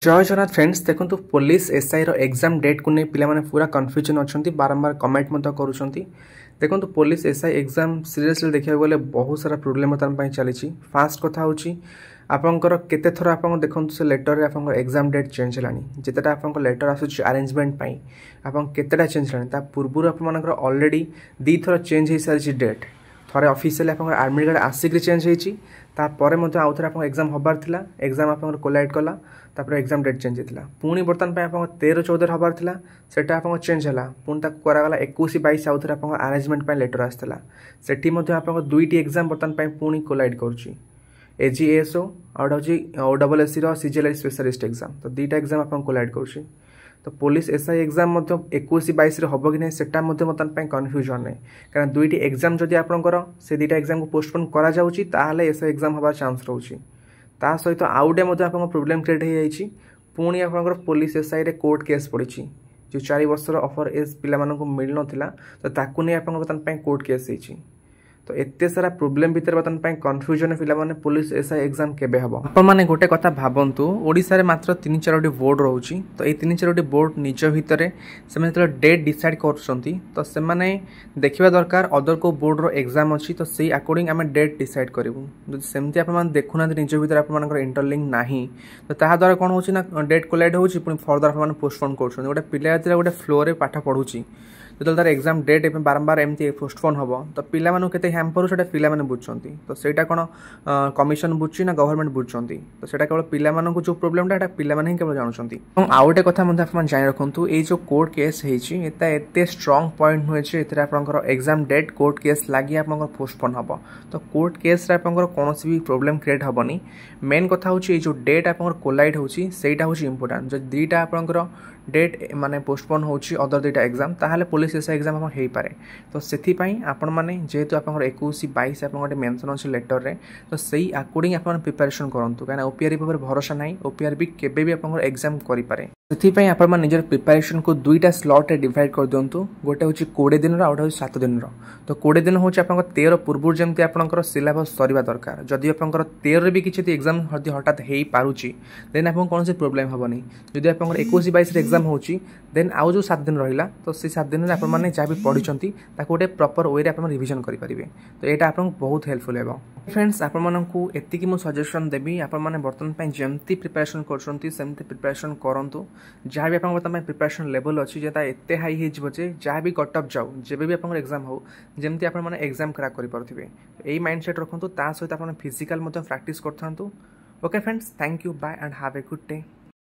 जय जगन्नाथ फ्रेंड्स देखो police SI रो exam date को नहीं पिला माने पूरा कन्फ्यूजन अच्छा बारंबार कमेंट करुँच देखो पुलिस एसआई एग्जाम सीरियसली देखा गले बहुत सारा प्रोब्लेम बर्तमान चली फास्ट कथा हूँ आपंकर केते थर आप देखो से लेटर रे आपंकर एग्जाम डेट चेंज है जितेटा आप लेटर आसूँ अरेंजमेंट आप केतेटा चेंज है पूर्व आपर ऑलरेडी दी थर चेंज हो सारी डेट थरे ऑफिशियल आप आडमिट कार्ड आसिक चेंज होती आउ थे आप एग्जाम हबार था एग्जाम आप कोलाइड कला तापर एग्जाम डेट चेंज होता पुणी बर्तमान आप 13-14 हबार था सेटा आप चेंज है पुणी कराला 21-22 आउ थे आप अरेंजमेंट लेटर आसाला से आप दुईटी एग्जाम बर्तमान पुणी कोलाइड करुँची एजीएसओ आउटा हूँ ओडब्ल्यूएससी सीजीएल स्पेशलिस्ट एग्जाम तो दुईटा एग्जाम आप कोलाइड करुँची तो पुलिस एसआई एग्जाम 21-22 हम कि नहीं सेटा बर्तमान कन्फ्यूजन है कारण दुईटी एग्जाम जदि आपंकर से दुईटा एग्जाम को पोस्टपोन करा एसआई एग्जाम हबार चांस रोचे ता सहित आउटे आप प्रोब्लेम क्रिएट हो जाए पुणी आप पुलिस एसआई रे कोर्ट केस पड़ी जो 4 वर्षर ऑफर एज पिला मिल ना तो ताकू नहीं आप बर्तमान कोर्ट केस होती तो एते सारा प्रोब्लेम भितर बर्तमान कन्फ्यूजन पिला माने पुलिस एसआई एग्जाम केबे हबो आपण माने गोटे कथा भाबंतु ओडिसा रे मात्र 3-4टी बोर्ड रहउची तो ए 3-4टी बोर्ड निज भितरे से माने डेट डिसाइड करछंती तो से माने देखिबा दरकार अदर को बोर्ड रो एग्जाम अछि तो सेही अकॉर्डिंग हमें डेट डिसाइड करबु जदि सेमति आपण माने देखुना निज भितर आपण मानकर इंटरलिंक नाही तो ताहा द्वारा कोन होची ना डेट कोलाइड होची पुनी फर्दर आपण माने पोस्टपोन करछंती गोटे पिला जरा गोटे फ्लो रे पाठ पढुची जो तार एग्जाम डेट बारंबार एमती पोस्टपोन हम तो पिला के हैम्पर से पिला बुझुंट तो सहीटा कौन कमिशन बुझी ना गवर्नमेंट बुझुंट तो सहीटा केवल पिला जो प्रोब्लेमटा पिला ही केवल जानते आउ गोटे कथा जान रखु ये जो कोर्ट केस होते स्ट्रंग पॉइंट नुहे आपंकर एग्जाम डेट कोर्ट केस लगी आप पोस्टपोन हम तो कोर्ट केस कौन भी प्रोब्लेम क्रिएट हेनी मेन कथा हूँ जो डेट आप कोलाइड होटा हूँ इंपोर्टाट जो दुईटा आपंकर डेट माने पोस्टपोन होची अदर दुईटा एग्जाम ताहले पुलिस एसआई एग्जाम हम हो पारे तो से आपण मैंने जेहेतु आप 21-22 आप मेंशन अच्छे लेटर रे तो सही अकॉर्डिंग आप प्रिपरेशन करूँ कहीं ओपीआर भरोसा ना ओपीआर भी केबे भी आप एग्जाम करें से आप निजर प्रिपरेशन को दुईटा स्लॉट रे डिवाइड कर दिंतु गोटे हूँ 20 दिन आउट हूँ 7 दिन तो 20 दिन हूँ आप 13 पूर्व जमी आपंकर सिलेबस सरीबा दरकार जदि आपंकर 13 भी किसी एग्जाम हठात हो पारुची देन आप कौन से प्रोब्लेम हेनी जदि आप 21-22 एग्जाम होची देन आउ जो 7 दिन रहा तो से 7 दिन में आपने जहाँ भी पढ़ी गोटे प्रॉपर वे आप रिविजन करेंगे तो यहाँ आपको बहुत हेल्पफुल है फ्रेंड्स आपको एतिकी मु सजेशन देवी आपने बर्तमान जमती प्रिपरेशन करमती प्रिपरेशन करूँ जहाँ भी आप बर्तमान प्रिपरेशन लेवल अच्छी जेता एत हाई हो जहाँ भी कटअप जाऊ जब भी आप एग्जाम हो जमती आपने एग्जाम क्रैक करेंगे यही माइंडसेट रखु सहित आप फिजिकल प्रैक्टिस करूँ okay friends thank you bye and have a good day.